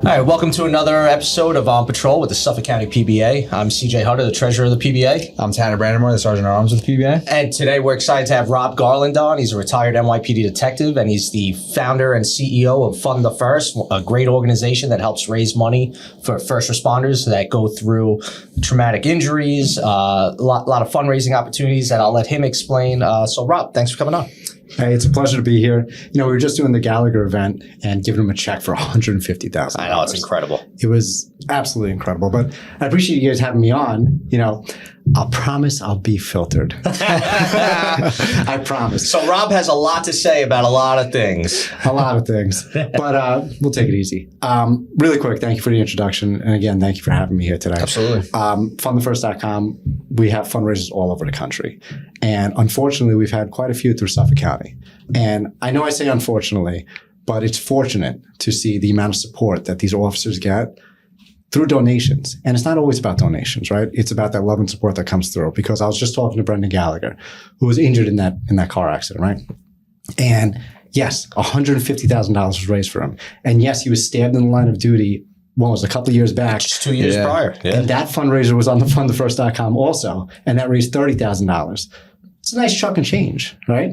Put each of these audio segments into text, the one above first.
All right, welcome to another episode of On Patrol with the Suffolk County PBA. I'm CJ Hutter, the treasurer of the PBA. I'm Tanner Brandamore, the sergeant at arms with the PBA. And today we're excited to have Rob Garland on. He's a retired NYPD detective, and he's the founder and CEO of Fund the First, a great organization that helps raise money for first responders that go through traumatic injuries, a lot of fundraising opportunities that I'll let him explain. So Rob, thanks for coming on. Hey, it's a pleasure to be here. You know, we were just doing the Gallagher event and giving him a check for $150,000. I know, it's incredible. It was absolutely incredible. But I appreciate you guys having me on. You know, I'll promise I'll be filtered. I promise. So Rob has a lot to say about a lot of things. A lot of things. But we'll take it easy. Really quick, thank you for the introduction. And again, thank you for having me here today. Absolutely. Fundthefirst.com, we have fundraisers all over the country. And unfortunately, we've had quite a few through Suffolk County. And I know I say unfortunately, but it's fortunate to see the amount of support that these officers get through donations. And it's not always about donations, right? It's about that love and support that comes through. Because I was just talking to Brendan Gallagher, who was injured in that car accident, right? And yes, $150,000 was raised for him. And yes, he was stabbed in the line of duty, what was it, a couple of years back. Just 2 years prior. Yeah. And that fundraiser was on the fundthefirst.com also. And that raised $30,000. It's a nice chunk of change, right?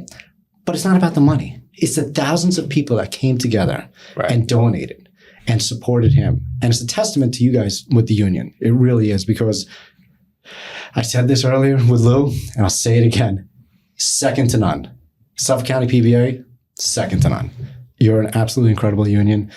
But it's not about the money. It's the thousands of people that came together and donated and supported him. And it's a testament to you guys with the union. It really is, because I said this earlier with Lou, and I'll say it again. Second to none. Suffolk County PBA, second to none. You're an absolutely incredible union.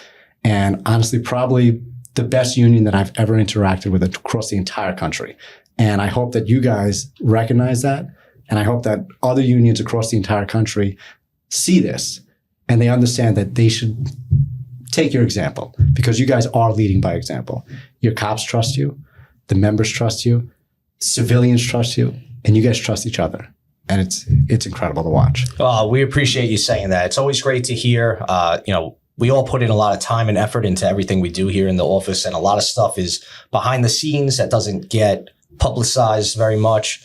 And honestly, probably the best union that I've ever interacted with across the entire country. And I hope that you guys recognize that. And I hope that other unions across the entire country see this and they understand that they should take your example, because you guys are leading by example. Your cops trust you, the members trust you, civilians trust you, and you guys trust each other. And it's incredible to watch. We appreciate you saying that. It's always great to hear. We all put in a lot of time and effort into everything we do here in the office, and a lot of stuff is behind the scenes that doesn't get publicized very much.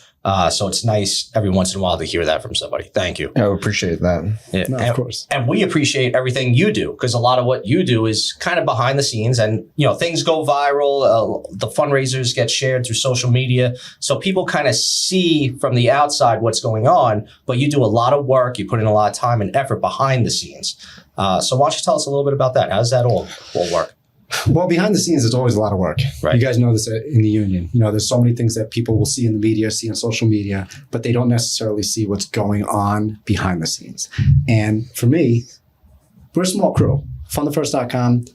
So it's nice every once in a while to hear that from somebody. Thank you. Yeah, we appreciate that. Yeah. No, of course. And we appreciate everything you do, because a lot of what you do is kind of behind the scenes, and, things go viral. The fundraisers get shared through social media. So people kind of see from the outside what's going on, but you do a lot of work. You put in a lot of time and effort behind the scenes. So why don't you tell us a little bit about that? How does that all work? Well, behind the scenes, there's always a lot of work. Right. You guys know this in the union. There's so many things that people will see in the media, see on social media, but they don't necessarily see what's going on behind the scenes. And for me, we're a small crew. Fundthefirst.com,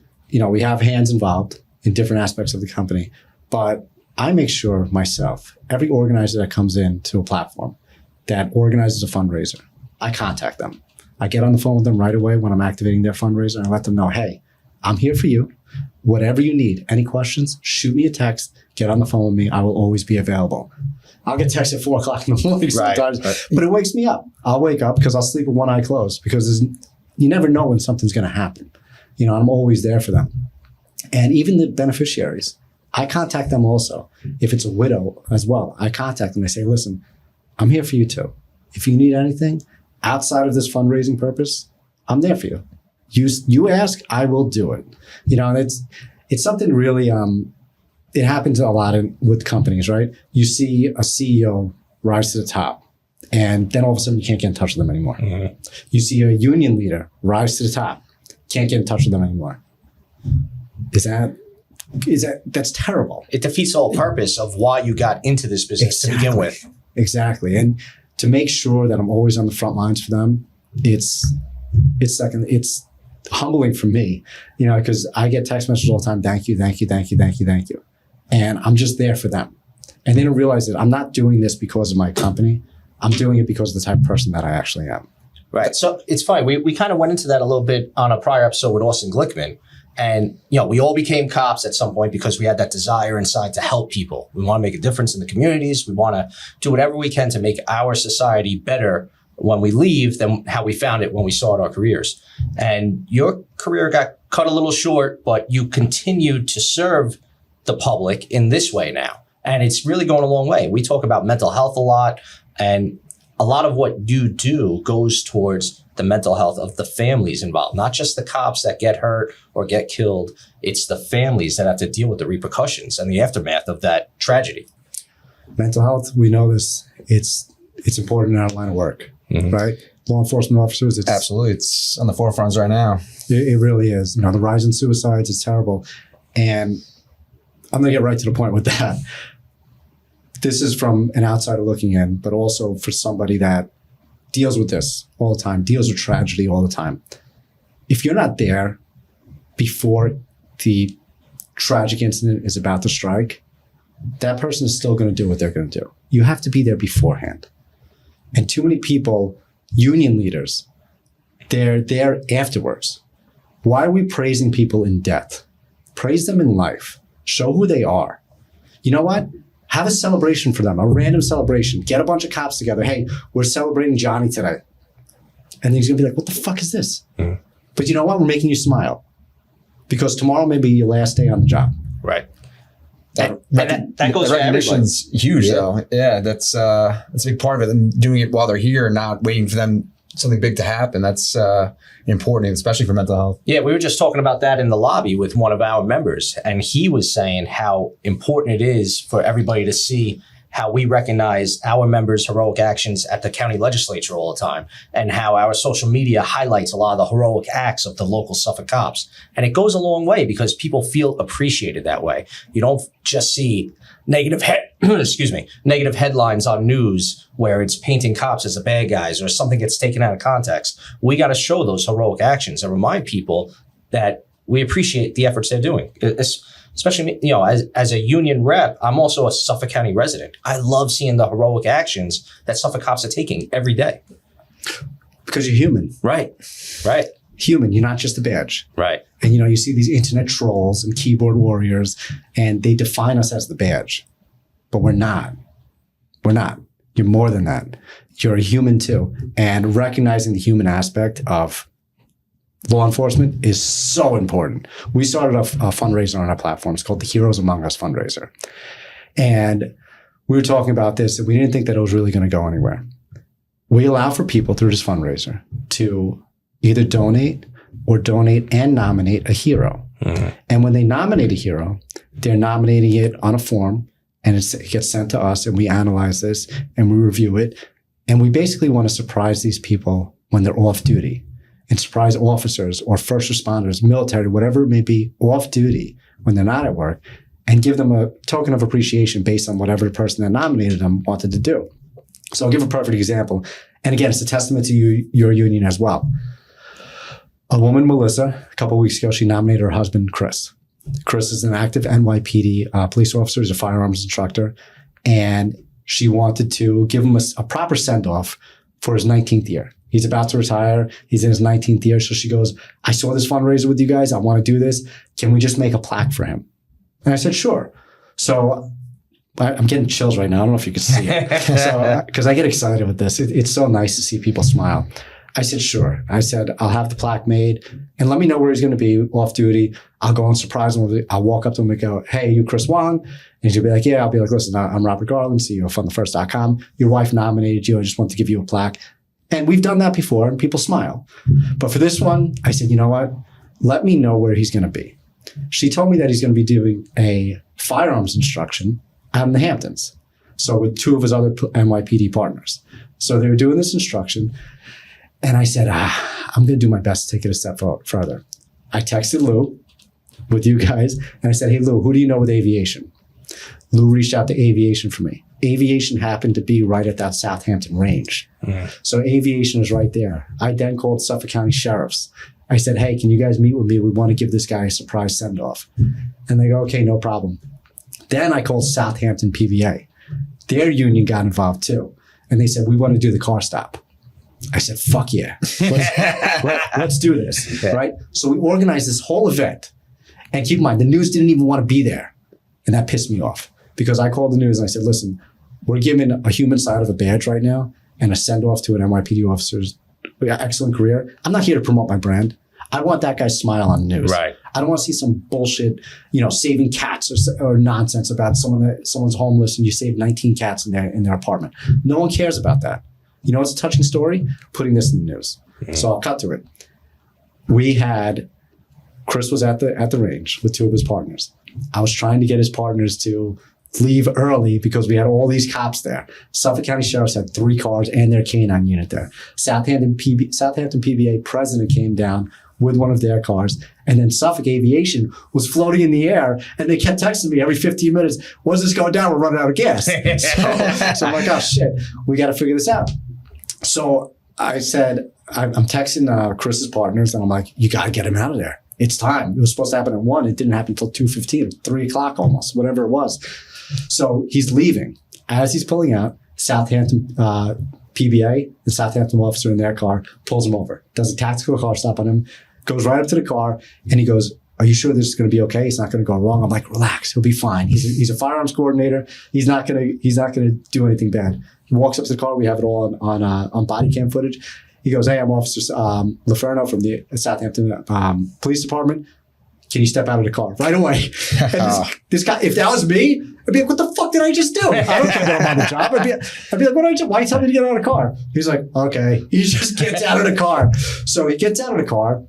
we have hands involved in different aspects of the company, but I make sure myself, every organizer that comes into a platform that organizes a fundraiser, I contact them. I get on the phone with them right away when I'm activating their fundraiser, and I let them know, hey, I'm here for you. Whatever you need, any questions, shoot me a text, get on the phone with me. I will always be available. I'll get texted at 4 o'clock in the morning sometimes, but it wakes me up. I'll wake up because I'll sleep with one eye closed, because you never know when something's going to happen. I'm always there for them. And even the beneficiaries, I contact them also. If it's a widow as well, I contact them. I say, listen, I'm here for you too. If you need anything outside of this fundraising purpose, I'm there for you. You ask, I will do it. And it's something really, it happens a lot with companies, right? You see a CEO rise to the top, and then all of a sudden you can't get in touch with them anymore. Mm-hmm. You see a union leader rise to the top, can't get in touch with them anymore. That's terrible. It defeats the whole purpose of why you got into this business to begin with. Exactly. And to make sure that I'm always on the front lines for them, it's humbling for me, because I get text messages all the time. Thank you, thank you, thank you, thank you, thank you. And I'm just there for them. And they don't realize that I'm not doing this because of my company. I'm doing it because of the type of person that I actually am. Right. So it's funny. We kind of went into that a little bit on a prior episode with Austin Glickman. And, we all became cops at some point because we had that desire inside to help people. We want to make a difference in the communities. We want to do whatever we can to make our society better when we leave than how we found it when we started our careers. And your career got cut a little short, but you continued to serve the public in this way now. And it's really going a long way. We talk about mental health a lot, and a lot of what you do goes towards the mental health of the families involved, not just the cops that get hurt or get killed. It's the families that have to deal with the repercussions and the aftermath of that tragedy. Mental health, we know this. It's important in our line of work, right? Law enforcement officers, Absolutely. It's on the forefronts right now. It really is. The rise in suicides is terrible. And I'm going to get right to the point with that. This is from an outsider looking in, but also for somebody that deals with this all the time, deals with tragedy all the time. If you're not there before the tragic incident is about to strike, that person is still going to do what they're going to do. You have to be there beforehand. And too many people, union leaders, they're there afterwards. Why are we praising people in death? Praise them in life. Show who they are. You know what? Have a celebration for them, a random celebration. Get a bunch of cops together. Hey, we're celebrating Johnny today. And he's going to be like, what the fuck is this? But you know what? We're making you smile. Because tomorrow may be your last day on the job. Right. That goes the for recognition's huge, though. Yeah, that's a big part of it. And doing it while they're here, not waiting for them something big to happen. That's important, especially for mental health. Yeah, we were just talking about that in the lobby with one of our members, and he was saying how important it is for everybody to see how we recognize our members' heroic actions at the county legislature all the time, and how our social media highlights a lot of the heroic acts of the local Suffolk cops. And it goes a long way because people feel appreciated that way. You don't just see negative headlines on news where it's painting cops as the bad guys or something gets taken out of context. We got to show those heroic actions and remind people that we appreciate the efforts they're doing. Especially, as a union rep, I'm also a Suffolk County resident. I love seeing the heroic actions that Suffolk cops are taking every day. Because you're human. Right. Human. You're not just a badge. Right. And, you see these internet trolls and keyboard warriors, and they define us as the badge. But we're not. We're not. You're more than that. You're a human too. And recognizing the human aspect of law enforcement is so important. We started a fundraiser on our platform. It's called the Heroes Among Us fundraiser. And we were talking about this, and we didn't think that it was really going to go anywhere. We allow for people through this fundraiser to either donate and nominate a hero. And when they nominate a hero, they're nominating it on a form, and it gets sent to us, and we analyze this and we review it. And we basically want to surprise these people when they're off duty, and surprise officers or first responders, military, whatever it may be, off duty when they're not at work, and give them a token of appreciation based on whatever the person that nominated them wanted to do. So I'll give a perfect example. And again, it's a testament to your union as well. A woman, Melissa, a couple of weeks ago, she nominated her husband, Chris. Chris is an active NYPD police officer. He's a firearms instructor. And she wanted to give him a proper send-off for his 19th year. He's about to retire. He's in his 19th year. So she goes, I saw this fundraiser with you guys. I want to do this. Can we just make a plaque for him? And I said, sure. So I'm getting chills right now. I don't know if you can see it. Because I get excited with this. It's so nice to see people smile. I said, sure. I said, I'll have the plaque made and let me know where he's going to be off duty. I'll go and surprise him. I'll walk up to him and go, hey, you Chris Wong? And he'll be like, yeah. I'll be like, listen, I'm Robert Garland, CEO of FundTheFirst.com. Your wife nominated you. I just want to give you a plaque. And we've done that before and people smile. But for this one, I said, you know what? Let me know where he's going to be. She told me that he's going to be doing a firearms instruction out in the Hamptons. So with two of his other NYPD partners. So they were doing this instruction. And I said, I'm going to do my best to take it a step further. I texted Lou with you guys. And I said, hey, Lou, who do you know with aviation? Lou reached out to aviation for me. Aviation happened to be right at that Southampton range. So aviation is right there. I then called Suffolk County Sheriffs. I said, hey, can you guys meet with me? We want to give this guy a surprise send-off. And they go, okay, no problem. Then I called Southampton PBA. Their union got involved too. And they said, we want to do the car stop. I said, fuck yeah. Let's do this, right? So we organized this whole event. And keep in mind, the news didn't even want to be there. And that pissed me off because I called the news and I said, listen, we're giving a human side of a badge right now and a send-off to an NYPD officer's excellent career. I'm not here to promote my brand. I want that guy's smile on the news. Right. I don't want to see some bullshit, saving cats or nonsense about someone's homeless and you saved 19 cats in their apartment. No one cares about that. You know what's a touching story? Putting this in the news. So I'll cut to it. Chris was at the range with two of his partners. I was trying to get his partners to leave early because we had all these cops there. Suffolk County Sheriff's had 3 cars and their canine unit there. Southampton PBA president came down with one of their cars, and then Suffolk Aviation was floating in the air, and they kept texting me every 15 minutes, "When's this going down? We're running out of gas." So I'm like, "Oh shit, we got to figure this out." So I said, I'm texting Chris's partners, and I'm like, "You got to get him out of there. It's time." It was supposed to happen at 1. It didn't happen until 2:15, 3 o'clock almost, whatever it was. So he's leaving. As he's pulling out, Southampton PBA, the Southampton officer in their car, pulls him over, does a tactical car stop on him, goes right up to the car, and he goes, "Are you sure this is going to be okay? It's not going to go wrong?" I'm like, "Relax, he'll be fine. He's a firearms coordinator. He's not going to do anything bad." He walks up to the car. We have it all on body cam footage. He goes, "Hey, I'm Officer Laferno from the Southampton Police Department. Can you step out of the car?" Right away. And this guy, if that was me, I'd be like, "What the fuck did I just do? I don't care that I'm on the job." I'd be like, "Why you tell me to get out of the car?" He's like, "Okay." He just gets out of the car. So he gets out of the car,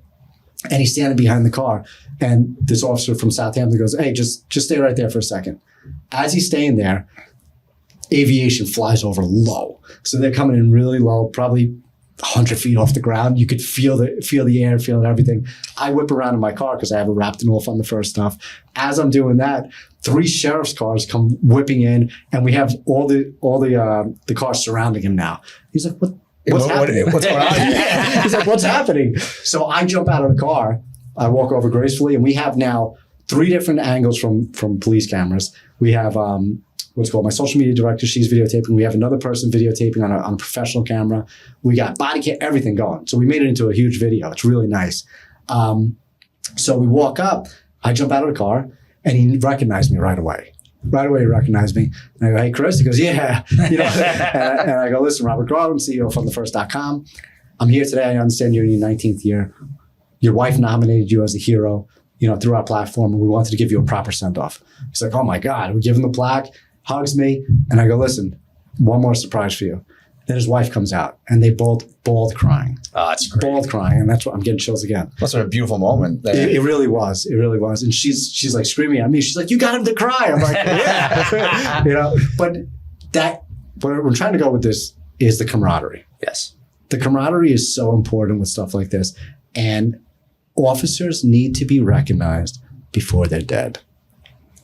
and he's standing behind the car. And this officer from Southampton goes, "Hey, just stay right there for a second." As he's staying there, aviation flies over low. So they're coming in really low, probably 100 feet off the ground. You could feel the air, feel everything. I whip around in my car because I have a Raptor on the first stuff. As I'm doing that, 3 sheriff's cars come whipping in, and we have all the cars surrounding him now. He's like, What's happening? What's going on? He's like, "What's happening?" So I jump out of the car. I walk over gracefully, and we have now 3 different angles from police cameras. We have what's called my social media director. She's videotaping. We have another person videotaping on a professional camera. We got body cam, everything going. So we made it into a huge video. It's really nice. So we walk up. I jump out of the car, and he recognized me right away. Right away, he recognized me. And I go, "Hey, Chris." He goes, "Yeah." And I go, "Listen, Robert Garland, CEO of FromTheFirst.com. I'm here today. I understand you're in your 19th year. Your wife nominated you as a hero, through our platform, and we wanted to give you a proper send-off." He's like, "Oh my God." We give him the plaque, hugs me, and I go, "Listen, one more surprise for you." Then his wife comes out, and they both bawled crying. Oh, that's great. Bawled crying, and that's what I'm getting chills again. That's a beautiful moment. It really was. It really was. And she's like screaming at me. She's like, "You got him to cry." I'm like, "Yeah." But where we're trying to go with this is the camaraderie. Yes. The camaraderie is so important with stuff like this. And officers need to be recognized before they're dead.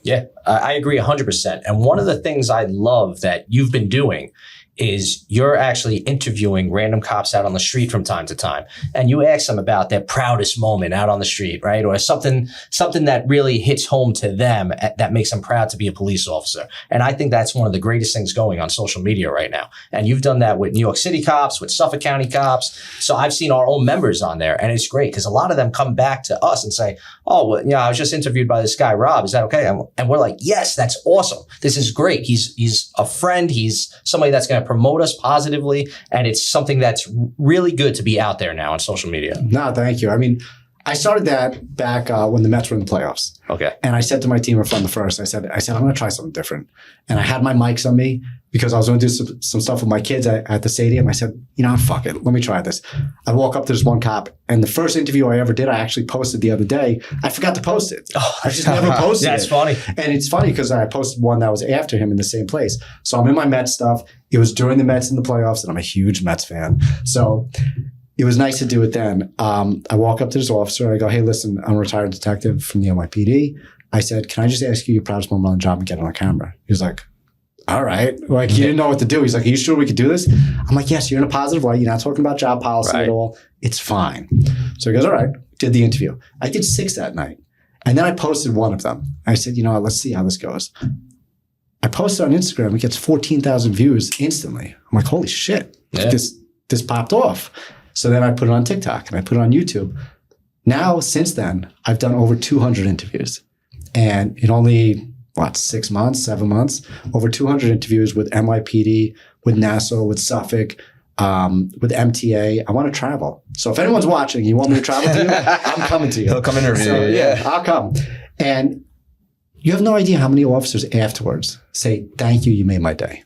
Yeah, I agree 100%. And one of the things I love that you've been doing is you're actually interviewing random cops out on the street from time to time. And you ask them about their proudest moment out on the street, right? Or something that really hits home to them that makes them proud to be a police officer. And I think that's one of the greatest things going on social media right now. And you've done that with New York City cops, with Suffolk County cops. So I've seen our own members on there, and it's great because a lot of them come back to us and say, "Oh, well, I was just interviewed by this guy, Rob. Is that okay?" And we're like, "Yes, that's awesome. This is great. He's a friend. He's somebody that's going to promote us positively, and it's something that's really good to be out there now on social media." No, thank you. I mean, I started that back when the Mets were in the playoffs. Okay. And I said to my team from the first, I said, "I'm going to try something different." And I had my mics on me because I was going to do some stuff with my kids at the stadium. I said, "Fuck it. Let me try this." I walk up to this one cop, and the first interview I ever did, I actually posted the other day. I forgot to post it. I just never posted it. That's funny. And it's funny because I posted one that was after him in the same place. So I'm in my Mets stuff. It was during the Mets in the playoffs, and I'm a huge Mets fan. So it was nice to do it then. I walk up to this officer. I go, "Hey, listen, I'm a retired detective from the NYPD. I said, can I just ask you your proudest moment on the job and get it on camera?" He was like, "All right." Like, he didn't know what to do. He's like, "Are you sure we could do this?" I'm like, "Yes, you're in a positive light. You're not talking about job policy at all. It's fine." So he goes, "All right." Did the interview. I did 6 that night. And then I posted one of them. I said, let's see how this goes. I posted on Instagram. It gets 14,000 views instantly. I'm like, holy shit. Yeah. This popped off. So then I put it on TikTok and I put it on YouTube. Now, since then, I've done over 200 interviews. And in only, 6 months, 7 months, over 200 interviews with NYPD, with Nassau, with Suffolk, with MTA. I want to travel. So if anyone's watching, you want me to travel to you, I'm coming to you. He'll come interview so, you. Yeah, I'll come. And you have no idea how many officers afterwards say, "Thank you, you made my day."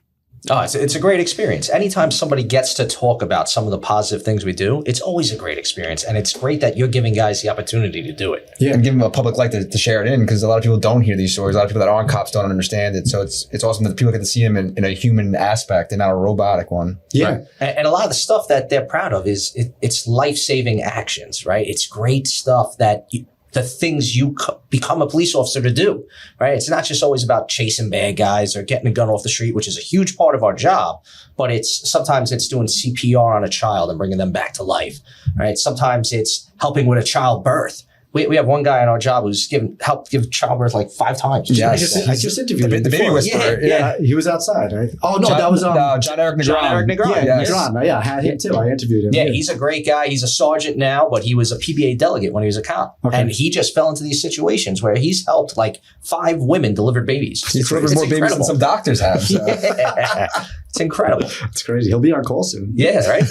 Oh, it's a great experience. Anytime somebody gets to talk about some of the positive things we do, it's always a great experience. And it's great that you're giving guys the opportunity to do it. Yeah, and give them a public light to share it in, because a lot of people don't hear these stories. A lot of people that aren't cops don't understand it. So it's awesome that people get to see them in a human aspect and not a robotic one. Yeah. Right. And a lot of the stuff that they're proud of is it's life-saving actions, right? It's great stuff that the things you become a police officer to do, right? It's not just always about chasing bad guys or getting a gun off the street, which is a huge part of our job, but sometimes it's doing CPR on a child and bringing them back to life, right? Sometimes it's helping with a childbirth. We have one guy in our job who's helped give childbirth like 5 times. Yeah, I just interviewed him the baby before. whisperer. Yeah. He was outside, right? Oh, no, that was John Eric Negron. John Eric Negron. Yeah, Yes. Negron. Yeah, I had him too. I interviewed him. Yeah, he's a great guy. He's a sergeant now, but he was a PBA delegate when he was a cop. Okay. And he just fell into these situations where he's helped like 5 women deliver babies. He's delivered more babies than some doctors have. So. Yeah. It's incredible. It's crazy. He'll be on call soon. Yeah, right?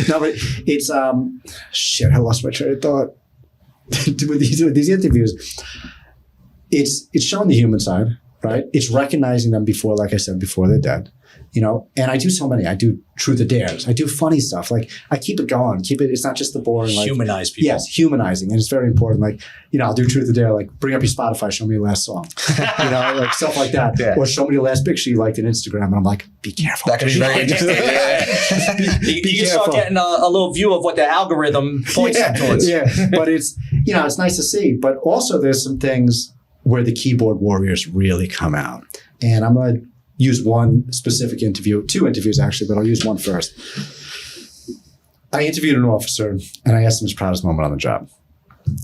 No, but it's shit. I lost my train of thought. with these interviews, it's showing the human side, right? It's recognizing them before, like I said, before they're dead, you know. And I do so many. I do truth or dares. I do funny stuff. Like I keep it going. It's not just the boring. Like, Humanize people. Yes, humanizing, and it's very important. Like, you know, I'll do truth or dare. Like, bring up your Spotify, show me your last song, you know, like stuff like that. Yeah. Or show me the last picture you liked on Instagram, and I'm like, be careful. That can be very interesting. You can start getting a little view of what the algorithm points you towards. Yeah, but it's, you know, it's nice to see. But also there's some things where the keyboard warriors really come out. And I'm going to use one specific interview, 2 interviews actually, but I'll use one first. I interviewed an officer and I asked him his proudest moment on the job.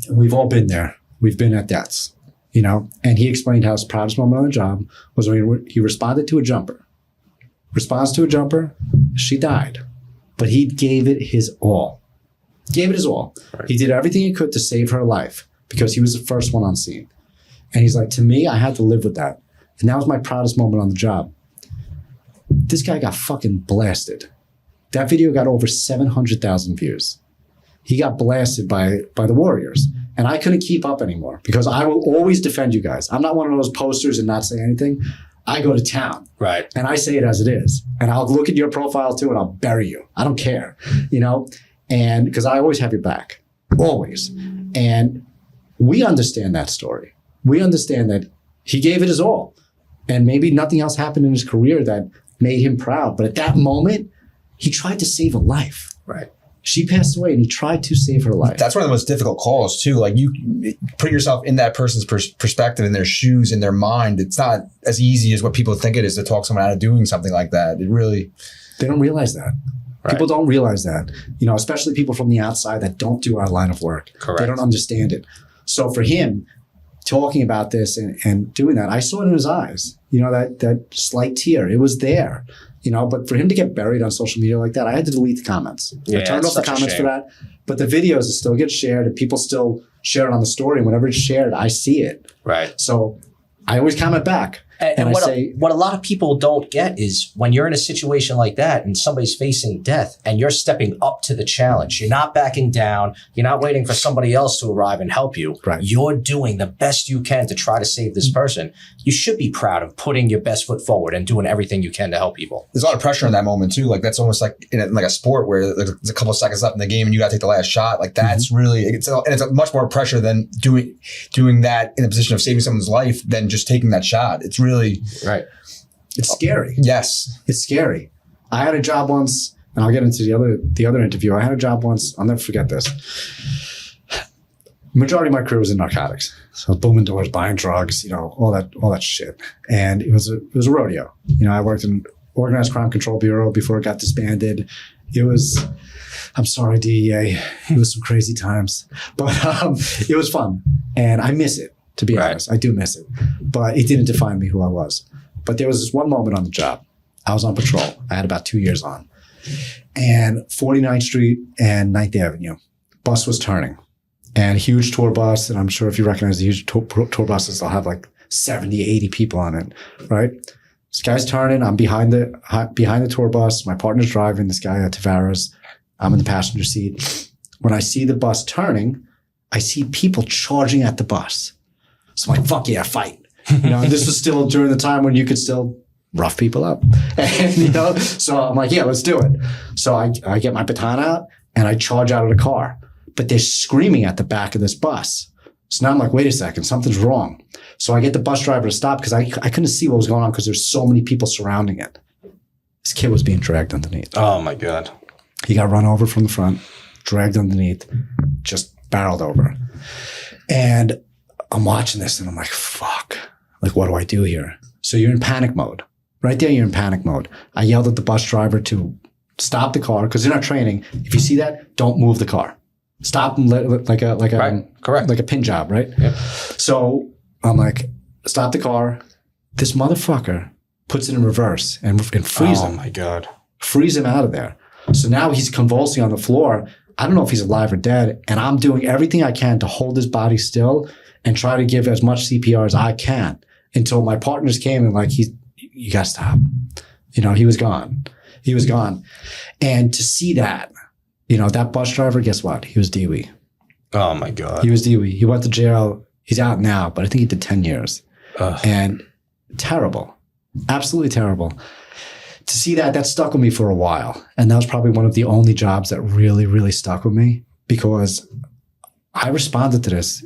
And we've all been there. We've been at deaths, you know, and he explained how his proudest moment on the job was when he responded to a jumper. Response to a jumper, she died. But he gave it his all. Gave it his all. Right. He did everything he could to save her life because he was the first one on scene. And he's like, to me, I had to live with that. And that was my proudest moment on the job. This guy got fucking blasted. That video got over 700,000 views. He got blasted by the Warriors. And I couldn't keep up anymore because I will always defend you guys. I'm not one of those posters and not say anything. I go to town. Right. And I say it as it is. And I'll look at your profile too and I'll bury you. I don't care, you know? And because I always have your back. Always. And we understand that story. We understand that he gave it his all. And maybe nothing else happened in his career that made him proud. But at that moment, he tried to save a life. Right. She passed away and he tried to save her life. That's one of the most difficult calls too. Like you put yourself in that person's perspective, in their shoes, in their mind. It's not as easy as what people think it is to talk someone out of doing something like that. It really... They don't realize that. Right. People don't realize that, you know, especially people from the outside that don't do our line of work. Correct. They don't understand it. So for him, talking about this and doing that, I saw it in his eyes, you know, that slight tear. It was there, you know, but for him to get buried on social media like that, I had to delete the comments. Yeah, I turned off the comments for that. But the videos still get shared and people still share it on the story. And whenever it's shared, I see it. Right. So I always comment back. And what a lot of people don't get is when you're in a situation like that and somebody's facing death and you're stepping up to the challenge, you're not backing down, you're not waiting for somebody else to arrive and help you. Right. You're doing the best you can to try to save this person. You should be proud of putting your best foot forward and doing everything you can to help people. There's a lot of pressure in that moment too. Like that's almost like in like a sport where there's a couple of seconds left in the game and you got to take the last shot. Like that's really, it's a much more pressure than doing that in a position of saving someone's life than just taking that shot. It's really... Right. It's scary. Yes. It's scary. I had a job once, and I'll get into the other interview. I had a job once, I'll never forget this. Majority of my career was in narcotics. So booming doors, buying drugs, you know, all that shit. And it was a rodeo. You know, I worked in Organized Crime Control Bureau before it got disbanded. I'm sorry, DEA. It was some crazy times. But it was fun. And I miss it, to be honest. I do miss it. But it didn't define me who I was. But there was this one moment on the job. I was on patrol. I had about 2 years on. And 49th Street and 9th Avenue. Bus was turning. And a huge tour bus. And I'm sure if you recognize the huge tour buses, they'll have like 70, 80 people on it. Right? This guy's turning. I'm behind the tour bus. My partner's driving. This guy at Tavares. I'm in the passenger seat. When I see the bus turning, I see people charging at the bus. So I'm like, fuck yeah, fight. You know, this was still during the time when you could still rough people up. And, so I'm like, yeah, let's do it. So I get my baton out and I charge out of the car, but they're screaming at the back of this bus. So now I'm like, wait a second, something's wrong. So I get the bus driver to stop because I couldn't see what was going on because there's so many people surrounding it. This kid was being dragged underneath. Oh my God. He got run over from the front, dragged underneath, just barreled over. And I'm watching this and I'm like, fuck, like, what do I do here? So you're in panic mode. Right there, you're in panic mode. I yelled at the bus driver to stop the car because they're not training. If you see that, don't move the car. Stop and like a pin job, right? Yep. So I'm like, stop the car. This motherfucker puts it in reverse and frees him. Oh my God. Frees him out of there. So now he's convulsing on the floor. I don't know if he's alive or dead. And I'm doing everything I can to hold his body still and try to give as much CPR as I can until my partners came and like, you gotta stop. He was gone. He was gone. And to see that, that bus driver, guess what? He was DWI. Oh my God. He was DWI. He went to jail. He's out now, but I think he did 10 years. Ugh. And terrible. Absolutely terrible. To see that stuck with me for a while. And that was probably one of the only jobs that really, really stuck with me because I responded to this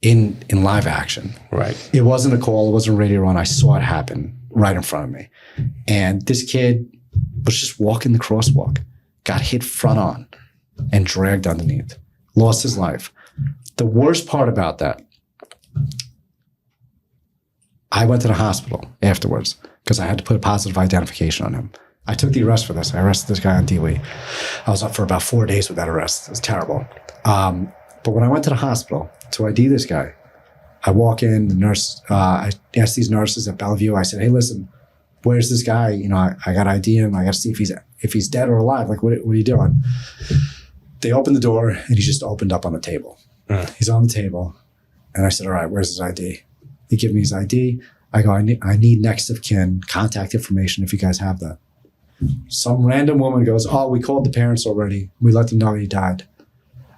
in live action. Right. It wasn't a call. It wasn't a radio run. I saw it happen right in front of me. And this kid was just walking the crosswalk, got hit front on and dragged underneath, lost his life. The worst part about that, I went to the hospital afterwards because I had to put a positive identification on him. I took the arrest for this. I arrested this guy on DWI. I was up for about 4 days with that arrest. It was terrible. But when I went to the hospital to ID this guy, I walk in, the nurse, I asked these nurses at Bellevue, I said, hey, listen, where's this guy? I got to ID him. I got to see if he's dead or alive. Like, what are you doing? They opened the door and he just opened up on the table. He's on the table. And I said, all right, where's his ID? He gave me his ID. I go, I need next of kin contact information if you guys have that. Some random woman goes, oh, we called the parents already. We let them know he died.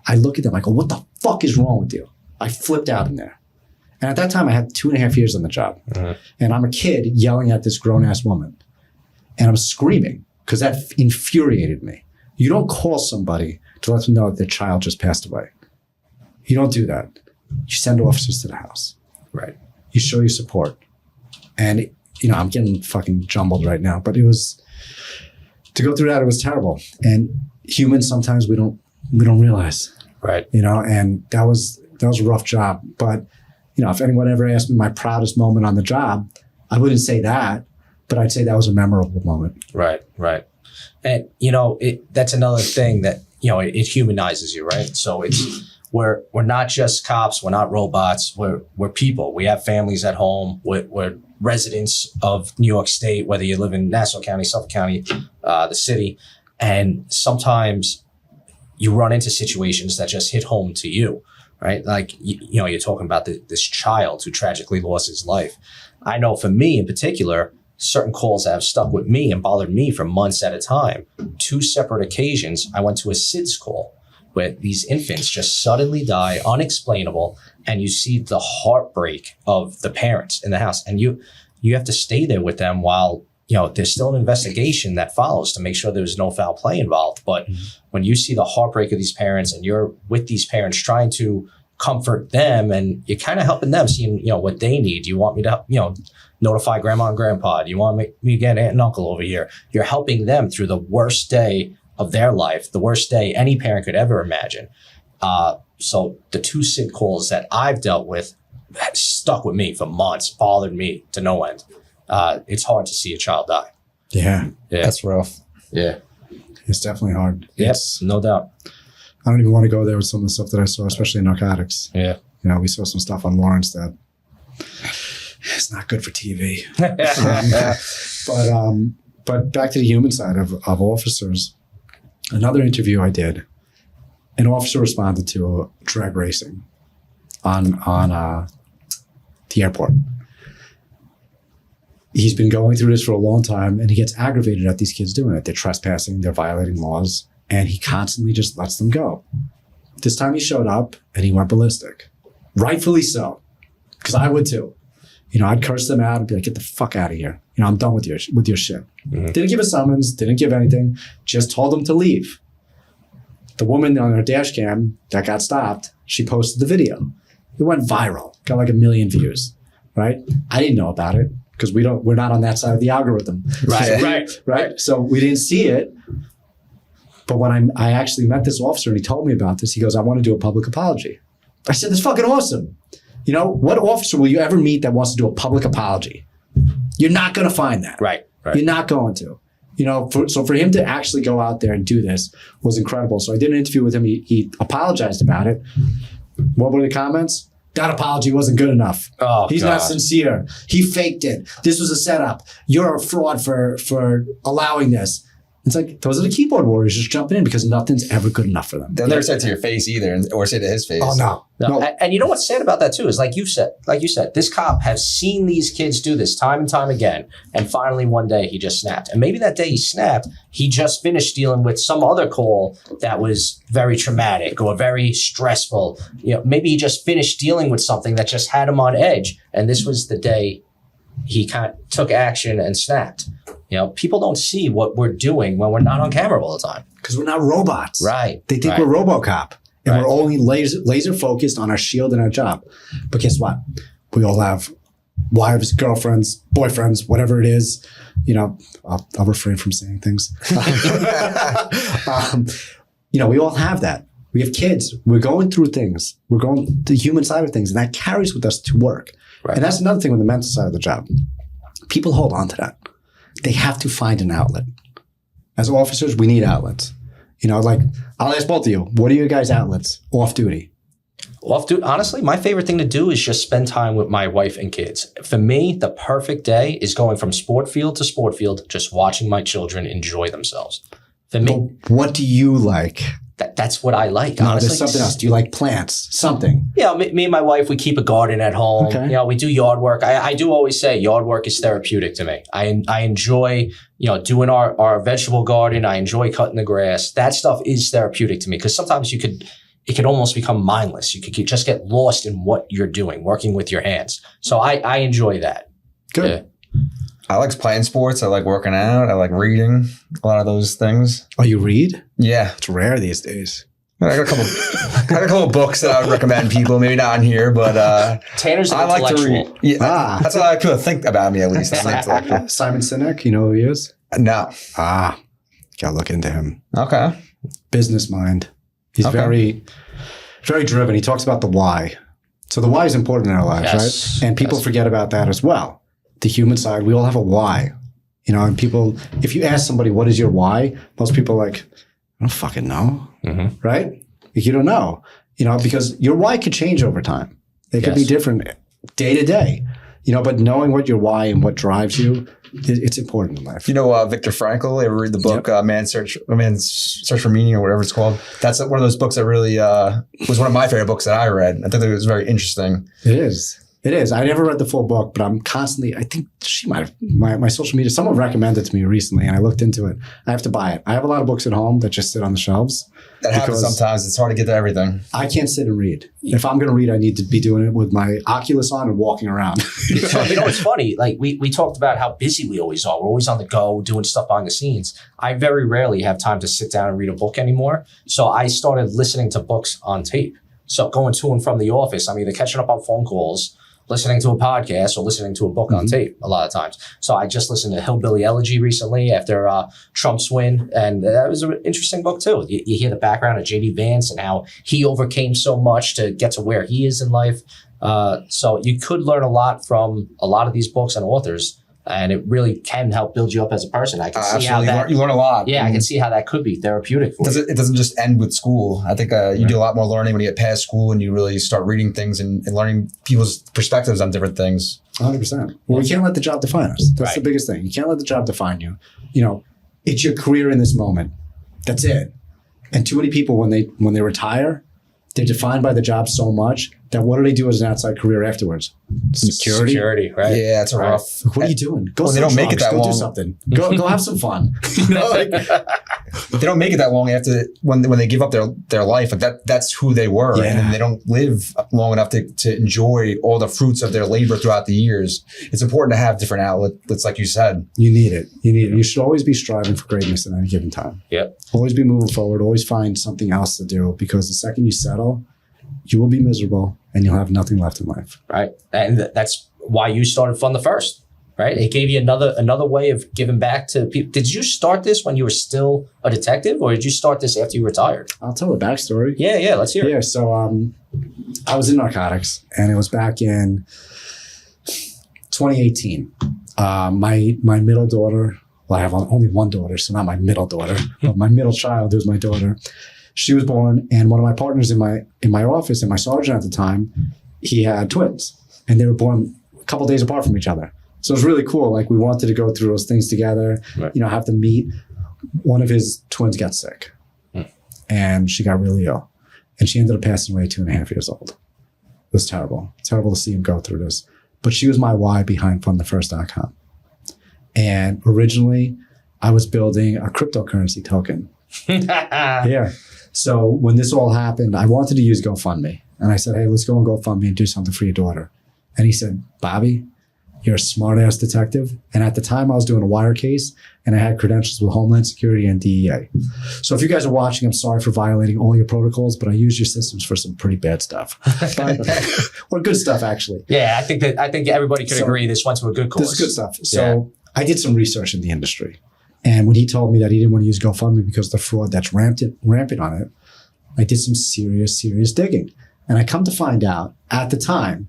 I look at them. I go, what the fuck is wrong with you? I flipped out in there. And at that time, I had 2.5 years on the job. And I'm a kid yelling at this grown-ass woman. And I'm screaming because that infuriated me. You don't call somebody to let them know that their child just passed away. You don't do that. You send officers to the house. Right. You show your support. And, I'm getting fucking jumbled right now. But to go through that, it was terrible. And humans, sometimes we don't realize. Right. And that was a rough job. But, if anyone ever asked me my proudest moment on the job, I wouldn't say that, but I'd say that was a memorable moment. Right. And, that's another thing that, it humanizes you, right? So we're not just cops. We're not robots. We're people. We have families at home. We're residents of New York State, whether you live in Nassau County, Suffolk County, the city. And sometimes you run into situations that just hit home to you, right? Like, you're talking about this child who tragically lost his life. I know for me in particular, certain calls that have stuck with me and bothered me for months at a time. 2 separate occasions, I went to a SIDS call where these infants just suddenly die, unexplainable, and you see the heartbreak of the parents in the house. And you have to stay there with them while, there's still an investigation that follows to make sure there's no foul play involved. But when you see the heartbreak of these parents and you're with these parents trying to comfort them and you're kind of helping them, seeing, what they need. You want me to, notify grandma and grandpa? Do you want me to get aunt and uncle over here? You're helping them through the worst day of their life, the worst day any parent could ever imagine. So the 2 SID calls that I've dealt with stuck with me for months, bothered me to no end. It's hard to see a child die. Yeah. That's rough. Yeah. It's definitely hard. Yes, no doubt. I don't even want to go there with some of the stuff that I saw, especially in narcotics. Yeah. We saw some stuff on Lawrence that it's not good for TV. But back to the human side of officers. Another interview I did, an officer responded to drag racing on the airport. He's been going through this for a long time, and he gets aggravated at these kids doing it. They're trespassing, they're violating laws, and he constantly just lets them go. This time he showed up, and he went ballistic. Rightfully so, because I would too. I'd curse them out and be like, get the fuck out of here. I'm done with your shit. Didn't give a summons, didn't give anything, just told him to leave. The woman on her dash cam that got stopped, she posted the video. It went viral, got like 1 million views, right? I didn't know about it because we're not on that side of the algorithm. Right. So we didn't see it. But when I actually met this officer and he told me about this, he goes, I want to do a public apology. I said, that's fucking awesome. What officer will you ever meet that wants to do a public apology? You're not going to find that. Right. You're not going to. So for him to actually go out there and do this was incredible. So I did an interview with him. He apologized about it. What were the comments? That apology wasn't good enough. Oh, He's not sincere. He faked it. This was a setup. You're a fraud for allowing this. It's like, those are the keyboard warriors just jumping in because nothing's ever good enough for them. They'll never say it to your face either, or say it to his face. Oh, no. And you know what's sad about that too is like you said, this cop has seen these kids do this time and time again. And finally one day he just snapped. And maybe that day he snapped, he just finished dealing with some other call that was very traumatic or very stressful. Maybe he just finished dealing with something that just had him on edge. And this was the day he kind of took action and snapped. People don't see what we're doing when we're not on camera all the time. Because we're not robots. Right. They think we're RoboCop. And we're only laser focused on our shield and our job. But guess what? We all have wives, girlfriends, boyfriends, whatever it is. I'll refrain from saying things. We all have that. We have kids. We're going through things. We're going the human side of things. And that carries with us to work. Right. And that's another thing with the mental side of the job. People hold on to that. They have to find an outlet. As officers, we need outlets. I'll ask both of you, what are your guys' outlets off duty? Honestly, my favorite thing to do is just spend time with my wife and kids. For me, the perfect day is going from sport field to sport field, just watching my children enjoy themselves. For me, but what do you like? That's what I like. No, honestly. there's something else. Do you like plants? Something. Yeah, me and my wife, we keep a garden at home. Okay. We do yard work. I do always say yard work is therapeutic to me. I enjoy, doing our vegetable garden. I enjoy cutting the grass. That stuff is therapeutic to me because sometimes it could almost become mindless. You could just get lost in what you're doing, working with your hands. So I enjoy that. Good. Yeah. I like playing sports. I like working out. I like reading. A lot of those things. Oh, you read? Yeah. It's rare these days. I got a couple of books that I would recommend people. Maybe not on here, but Tanner's an I like to intellectual. read. Yeah, that's what I could think about me at least. I'm intellectual. Simon Sinek, you know who he is? No. Gotta look into him. Okay. Business mind. He's very, very driven. He talks about the why. So the why is important in our lives, right? And people forget about that as well. The human side, we all have a why. And people, if you ask somebody, what is your why? Most people are like, I don't fucking know. Mm-hmm. Right? You don't know, because your why could change over time. It could be different day to day, but knowing what your why and what drives you, it's important in life. Viktor Frankl, ever read the book, Man's Search for Meaning or whatever it's called? That's one of those books that really was one of my favorite books that I read. I think it was very interesting. It is. It is. I never read the full book, but I'm constantly, I think she might have, my social media, someone recommended it to me recently and I looked into it. I have to buy it. I have a lot of books at home that just sit on the shelves. That happens sometimes. It's hard to get to everything. I can't sit and read. If I'm going to read, I need to be doing it with my Oculus on and walking around. It's funny. Like we talked about how busy we always are. We're always on the go, doing stuff behind the scenes. I very rarely have time to sit down and read a book anymore. So I started listening to books on tape. So going to and from the office, I'm either catching up on phone calls, listening to a podcast, or listening to a book on tape a lot of times. So I just listened to Hillbilly Elegy recently after Trump's win. And that was an interesting book too. You hear the background of J.D. Vance and how he overcame so much to get to where he is in life. So you could learn a lot from a lot of these books and authors. And it really can help build you up as a person. I can see how that you learn a lot. Yeah, I can see how that could be therapeutic for you. It doesn't just end with school. I think you do a lot more learning when you get past school and you really start reading things and learning people's perspectives on different things. 100%. Well, we can't let the job define us. That's the biggest thing. You can't let the job define you. It's your career in this moment. That's it. And too many people, when they retire, they're defined by the job so much that what do they do as an outside career afterwards? Security, right? Yeah, it's a Right. rough. What are you doing? Go Well, they sell don't make it drugs. that Go do long. something. Go have some fun. You know, like, They don't make it that long after when they give up their life. Like that's who they were, Yeah. and then they don't live long enough to enjoy all the fruits of their labor throughout the years. It's important to have different outlets, like you said. you need it. You need it. You should always be striving for greatness at any given time. Yep. Always be moving forward. Always find something else to do, because the second you settle, you will be miserable and you'll have nothing left in life. Right. And that's why you started Fund the First, right? It gave you another way of giving back to people. Did you start this when you were still a detective, or did you start this after you retired? I'll tell the backstory. Yeah, let's hear it. Yeah, so I was in narcotics, and it was back in 2018. My middle daughter, well, I have only one daughter, so not my middle daughter, but my middle child, who's my daughter. She was born, and one of my partners in my office, and my sergeant at the time, he had twins, and they were born a couple days apart from each other. So it was really cool. Like, we wanted to go through those things together, Right. have them meet. One of his twins got sick, and she got really ill, and she ended up passing away 2.5 years old. It was terrible. Terrible to see him go through this. But she was my why behind fundthefirst.com. And originally, I was building a cryptocurrency token. Yeah. So when this all happened, I wanted to use GoFundMe. And I said, hey, let's go on GoFundMe and do something for your daughter. And he said, Bobby, you're a smart-ass detective. And at the time, I was doing a wire case, and I had credentials with Homeland Security and DEA. So if you guys are watching, I'm sorry for violating all your protocols, but I used your systems for some pretty bad stuff. Or good stuff, actually. Yeah, I think everybody could So, agree this went to a good cause. This is good stuff. So I did some research in the industry. And when he told me that he didn't want to use GoFundMe because of the fraud that's rampant on it, I did some serious digging. And I come to find out, at the time,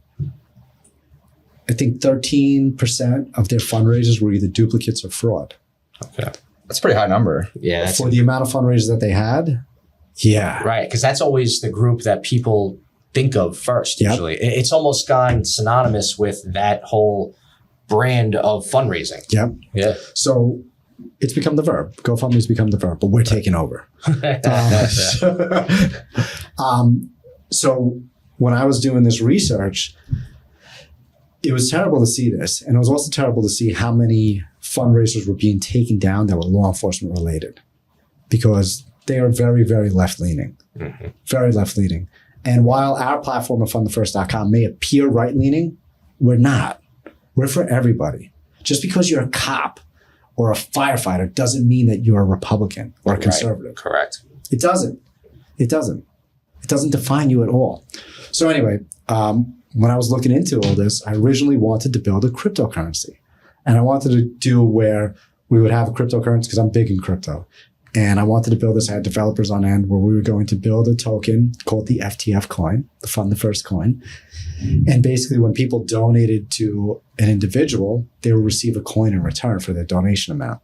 I think 13% of their fundraisers were either duplicates or fraud. Okay. That's a pretty high number. Yeah. For the amount of fundraisers that they had, yeah. Right, because that's always the group that people think of first, Yep. usually. It's almost gone synonymous with that whole brand of fundraising. Yep. Yeah. So it's become the verb. GoFundMe's become the verb, but we're taking over. So when I was doing this research, it was terrible to see this. And it was also terrible to see how many fundraisers were being taken down that were law enforcement related, because they are very, very left-leaning. Mm-hmm. Very left-leaning. And while our platform of fundthefirst.com may appear right-leaning, we're not. We're for everybody. Just because you're a cop or a firefighter doesn't mean that you're a Republican or a conservative. Right. Correct. It doesn't. It doesn't. It doesn't define you at all. So anyway, when I was looking into all this, I originally wanted to build a cryptocurrency. And I wanted to do where we would have a cryptocurrency, because I'm big in crypto. And I wanted to build this. I had developers on end where we were going to build a token called the FTF coin, the Fund the First coin. And basically, when people donated to an individual, they would receive a coin in return for their donation amount.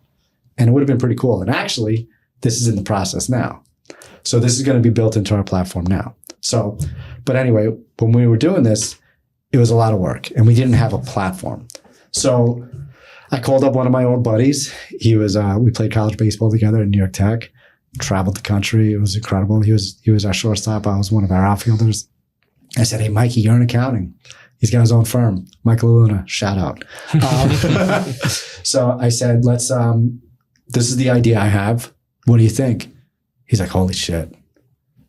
And it would have been pretty cool. And actually, this is in the process now. So this is going to be built into our platform now. So, but anyway, when we were doing this, it was a lot of work, and we didn't have a platform. So I called up one of my old buddies. He was, we played college baseball together in New York Tech, traveled the country. It was incredible. He was our shortstop. I was one of our outfielders. I said, hey, Mikey, you're in accounting. He's got his own firm, Michael Luna, shout out. So I said, this is the idea I have. What do you think? He's like, holy shit.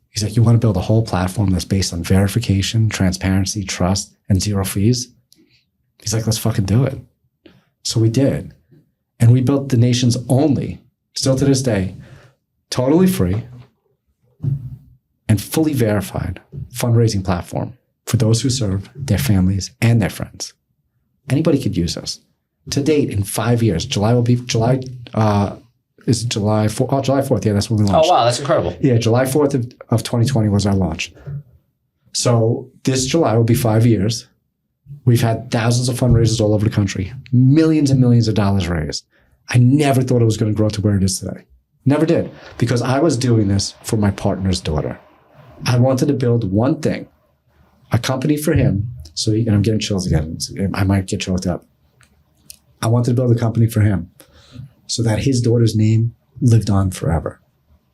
He's like, you want to build a whole platform that's based on verification, transparency, trust, and zero fees? He's like, let's fucking do it. So we did. And we built the nation's only, still to this day, totally free and fully verified fundraising platform for those who serve their families and their friends. Anybody could use us. To date, in 5 years, July 4th. Oh, July 4th. Yeah, that's when we launched. Oh, wow. That's incredible. Yeah, July 4th of 2020 was our launch. So this July will be 5 years. We've had thousands of fundraisers all over the country, millions and millions of dollars raised. I never thought it was going to grow to where it is today. Never did, because I was doing this for my partner's daughter. I wanted to build one thing, a company for him. So, and I'm getting chills again. I might get choked up. I wanted to build a company for him so that his daughter's name lived on forever.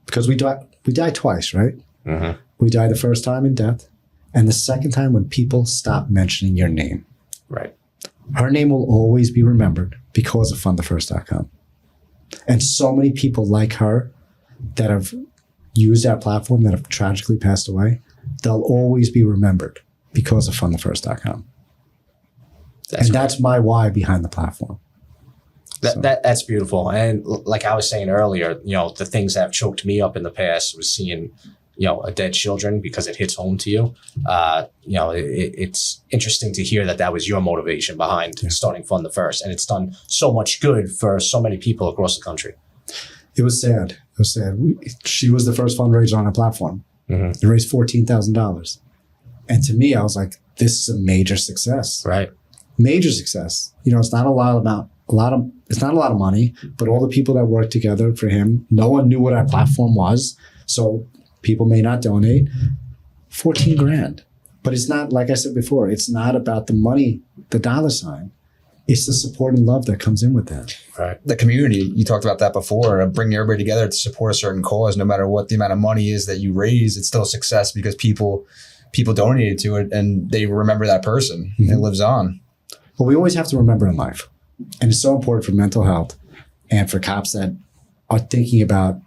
Because we die twice, right? Mm-hmm. We die the first time in death, and the second time when people stop mentioning your name. Right. Her name will always be remembered because of fundthefirst.com. And so many people like her that have used that platform that have tragically passed away, they'll always be remembered because of fundthefirst.com. That's my why behind the platform. That's beautiful. And like I was saying earlier, the things that have choked me up in the past was seeing, a dead children because it hits home to you. It's interesting to hear that was your motivation behind starting Fund the First. And it's done so much good for so many people across the country. It was sad. She was the first fundraiser on our platform. Mm-hmm. It raised $14,000. And to me, I was like, this is a major success. Right. Major success. It's not a lot of money, but all the people that worked together for him, no one knew what our platform was. So people may not donate. 14 grand. But it's not, like I said before, it's not about the money, the dollar sign. It's the support and love that comes in with that. Right. The community, you talked about that before, bringing everybody together to support a certain cause, no matter what the amount of money is that you raise, it's still a success because people donated to it and they remember that person. Mm-hmm. It lives on. But we always have to remember in life, and it's so important for mental health and for cops that are thinking about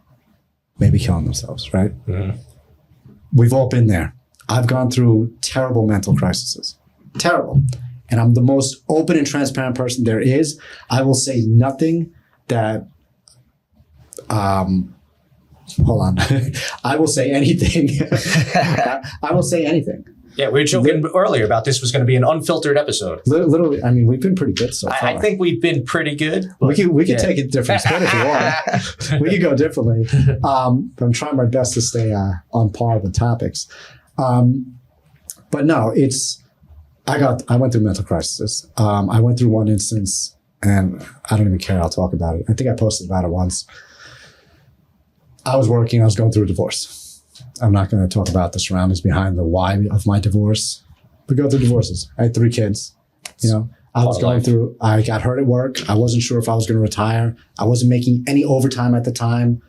maybe killing themselves, right? Mm-hmm. We've all been there. I've gone through terrible mental crises. Terrible. And I'm the most open and transparent person there is. I will say nothing that, hold on. I will say anything. I will say anything. Yeah, we were joking earlier about this was going to be an unfiltered episode. Literally, I mean, we've been pretty good so far. I think we've been pretty good. We could take a different spin if you want. We could go differently. But I'm trying my best to stay on par with topics. But no, I went through mental crisis. I went through one instance, and I don't even care. I'll talk about it. I think I posted about it once. I was going through a divorce. I'm not going to talk about the surroundings behind the why of my divorce. We go through divorces. I had 3 kids. I got hurt at work. I wasn't sure if I was going to retire. I wasn't making any overtime at the time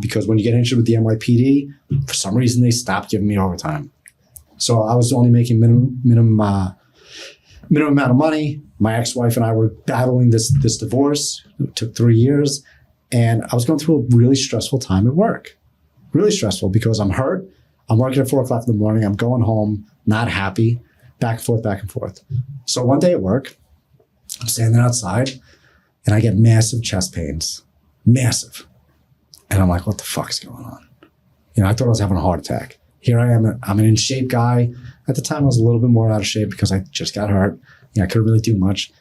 because when you get injured with the NYPD, for some reason they stopped giving me overtime. So I was only making minimum amount of money. My ex-wife and I were battling this divorce. It took 3 years. And I was going through a really stressful time at work. Really stressful because I'm hurt. I'm working at 4 o'clock in the morning. I'm going home, not happy, back and forth. So one day at work, I'm standing outside and I get massive chest pains. Massive. And I'm like, what the fuck is going on? I thought I was having a heart attack. Here I am. I'm an in-shape guy. At the time, I was a little bit more out of shape because I just got hurt. I couldn't really do much.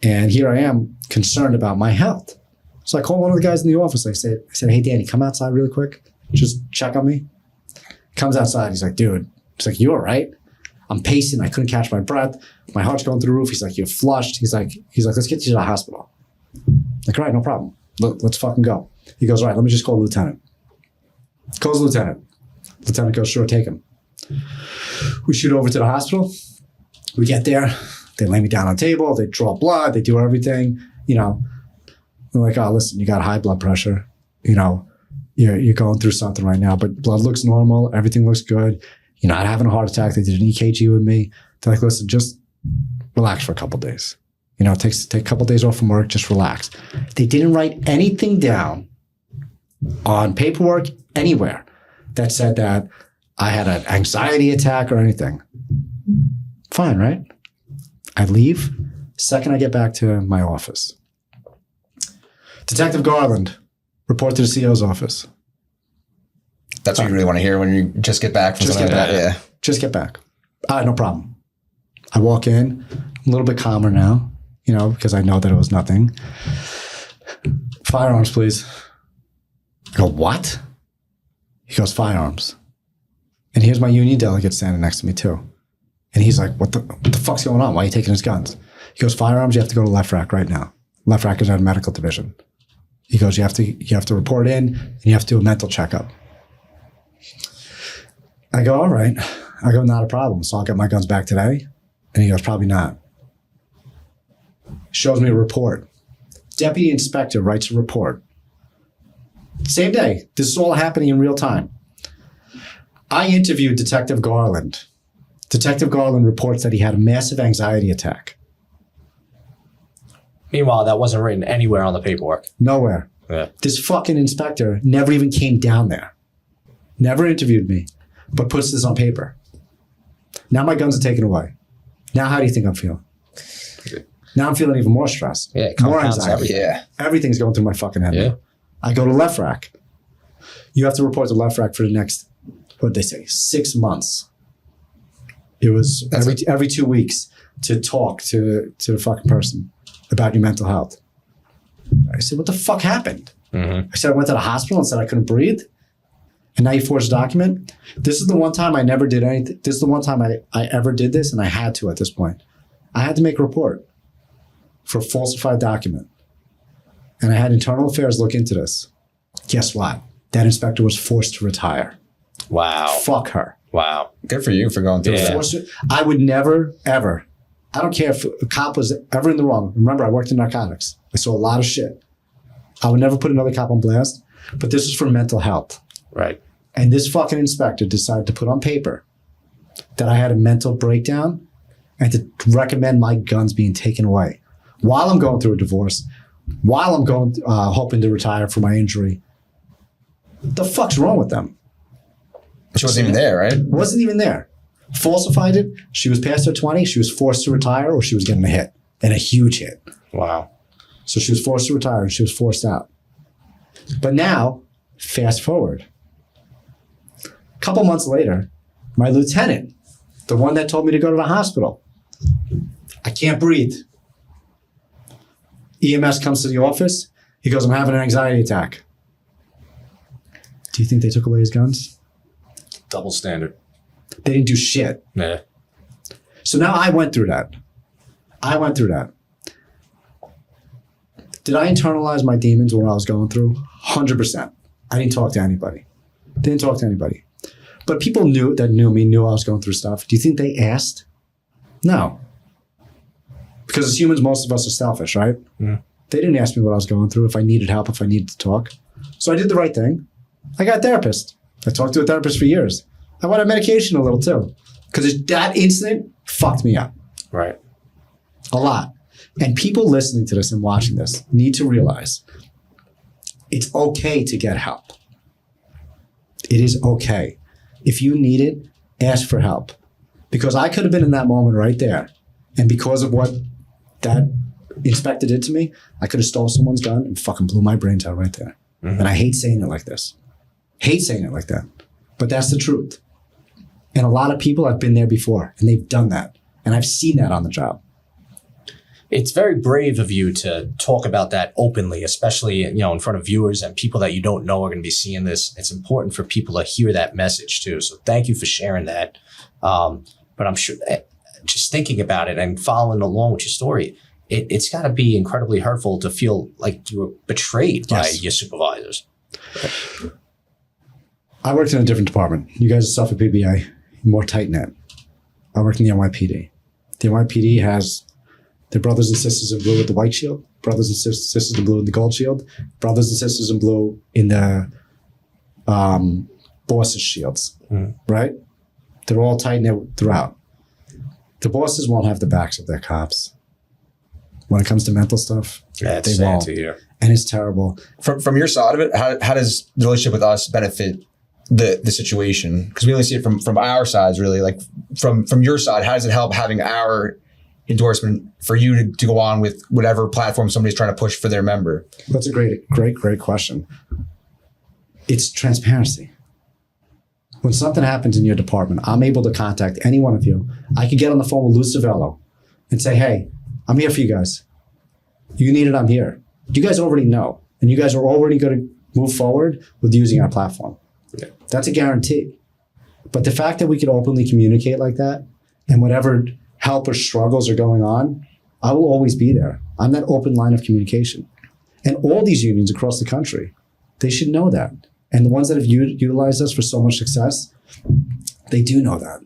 And here I am concerned about my health. So I called one of the guys in the office. I said, hey, Danny, come outside really quick. Just check on me. Comes outside. He's like, dude. He's like, you all right? I'm pacing. I couldn't catch my breath. My heart's going through the roof. He's like, you're flushed. He's like, let's get you to the hospital. Like, all right, no problem. Let's fucking go. He goes, all right, let me just call the lieutenant. Calls the lieutenant. Lieutenant goes, sure, take him. We shoot over to the hospital. We get there. They lay me down on a table. They draw blood. They do everything. They're like, oh, listen, you got high blood pressure. You're going through something right now, but blood looks normal. Everything looks good. You're not having a heart attack. They did an EKG with me. They're like, listen, just relax for a couple of days. Take a couple of days off from work. Just relax. They didn't write anything down on paperwork anywhere that said that I had an anxiety attack or anything. Fine, right? I leave. Second I get back to my office. Detective Garland, report to the CO's office. That's what you really want to hear when you just get back from something like that. Yeah. Just get back. No problem. I walk in, a little bit calmer now, because I know that it was nothing. Firearms, please. I go, what? He goes, firearms. And here's my union delegate standing next to me too. And he's like, what the fuck's going on? Why are you taking his guns? He goes, firearms, you have to go to left rack right now. Left rack is our medical division. He goes, you have to report in and you have to do a mental checkup. I go, all right. I go, not a problem. So I'll get my guns back today. And he goes, probably not. Shows me a report. Deputy inspector writes a report. Same day. This is all happening in real time. I interviewed Detective Garland Detective Garland reports that he had a massive anxiety attack. Meanwhile, that wasn't written anywhere on the paperwork. Nowhere. Yeah. This fucking inspector never even came down there. Never interviewed me, but puts this on paper. Now my guns are taken away. Now how do you think I'm feeling? Now I'm feeling even more stressed. Yeah, it more compounds anxiety. everything. Yeah. Everything's going through my fucking head. Yeah. Now. I go to left rack. You have to report to left rack for the next, what did they say, 6 months. It was every 2 weeks to talk to the fucking person about your mental health. I said, what the fuck happened? I said, I went to the hospital and said I couldn't breathe. And now you forged a document. This is the one time I never did anything. This is the one time I ever did this, and I had to at this point. I had to make a report for a falsified document. And I had internal affairs look into this. Guess what? That inspector was forced to retire. Wow. Fuck her. Wow. Good for you for going through Yeah. that. I would never, ever, I don't care if a cop was ever in the wrong. Remember, I worked in narcotics. I saw a lot of shit. I would never put another cop on blast, but this is for mental health. Right. And this fucking inspector decided to put on paper that I had a mental breakdown and to recommend my guns being taken away while I'm going through a divorce, while I'm going hoping to retire from my injury. What the fuck's wrong with them? She wasn't even there, right? Wasn't even there. Falsified it. She was past her 20. She was forced to retire, or she was getting a hit, and a huge hit. Wow. So she was forced to retire and she was forced out. But now, fast forward. A couple months later, my lieutenant, the one that told me to go to the hospital, I can't breathe. EMS comes to the office. He goes, I'm having an anxiety attack. Do you think they took away his guns? Double standard. They didn't do shit. Yeah. So now I went through that. Did I internalize my demons when I was going through? 100%. I didn't talk to anybody. But people knew I was going through stuff. Do you think they asked? No. Because as humans, most of us are selfish, right? Yeah. They didn't ask me what I was going through, if I needed help, if I needed to talk. So I did the right thing. I got a therapist. I talked to a therapist for years. I went on medication a little too. Because that incident fucked me up. Right. A lot. And people listening to this and watching this need to realize it's okay to get help. It is okay. If you need it, ask for help. Because I could have been in that moment right there. And because of what that inspector did to me, I could have stole someone's gun and fucking blew my brains out right there. And I hate saying it like this. Hate saying it like that. But that's the truth. And a lot of people have been there before and they've done that. And I've seen that on the job. It's very brave of you to talk about that openly, especially, in front of viewers and people that you don't know are going to be seeing this. It's important for people to hear that message too. So thank you for sharing that. But I'm sure just thinking about it and following along with your story, it's got to be incredibly hurtful to feel like you were betrayed by your supervisors. I worked in a different department. You guys are Suffolk PBA, more tight-knit. I worked in the NYPD. The NYPD has their brothers and sisters in blue with the white shield, brothers and sisters in blue in the gold shield, brothers and sisters in blue in the bosses' shields, right? They're all tight-knit throughout. The bosses won't have the backs of their cops. When it comes to mental stuff, Yeah, it's they sad won't. to hear. And it's terrible. From your side of it, how does the relationship with us benefit the situation? Because we only see it from our sides, really. Like from your side, how does it help having our endorsement for you to go on with whatever platform somebody's trying to push for their member? That's a great question. It's transparency. When something happens in your department, I'm able to contact any one of you. I could get on the phone with Lou Civello and say, hey, I'm here for you guys. You need it, I'm here. You guys already know. And you guys are already going to move forward with using our platform. Yeah. That's a guarantee. But the fact that we can openly communicate like that and whatever help or struggles are going on, I will always be there. I'm that open line of communication. And all these unions across the country, they should know that. And the ones that have utilized us for so much success, they do know that.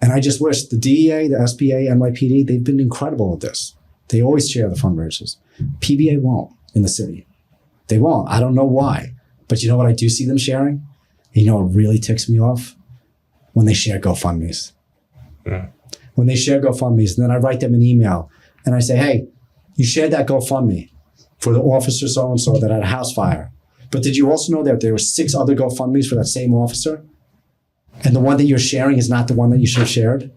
And I just wish the DEA, the SBA, NYPD, they've been incredible at this. They always share the fundraisers. PBA won't in the city. They won't. I don't know why. But you know what I do see them sharing? You know what really ticks me off? When they share GoFundMes. When they share GoFundMes, and then I write them an email and I say, hey, you shared that GoFundMe for the officer so-and-so that had a house fire. But did you also know that there were 6 other GoFundMes for that same officer? And the one that you're sharing is not the one that you should have shared?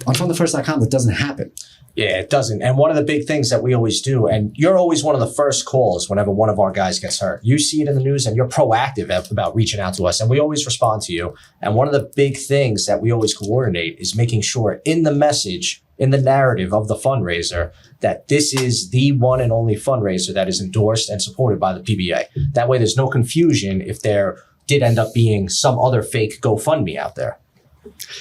On FundTheFirst.com, that doesn't happen. Yeah, it doesn't. And one of the big things that we always do, and you're always one of the first calls whenever one of our guys gets hurt. You see it in the news and you're proactive about reaching out to us, and we always respond to you. And one of the big things that we always coordinate is making sure in the message, in the narrative of the fundraiser, that this is the one and only fundraiser that is endorsed and supported by the PBA. That way there's no confusion if there did end up being some other fake GoFundMe out there.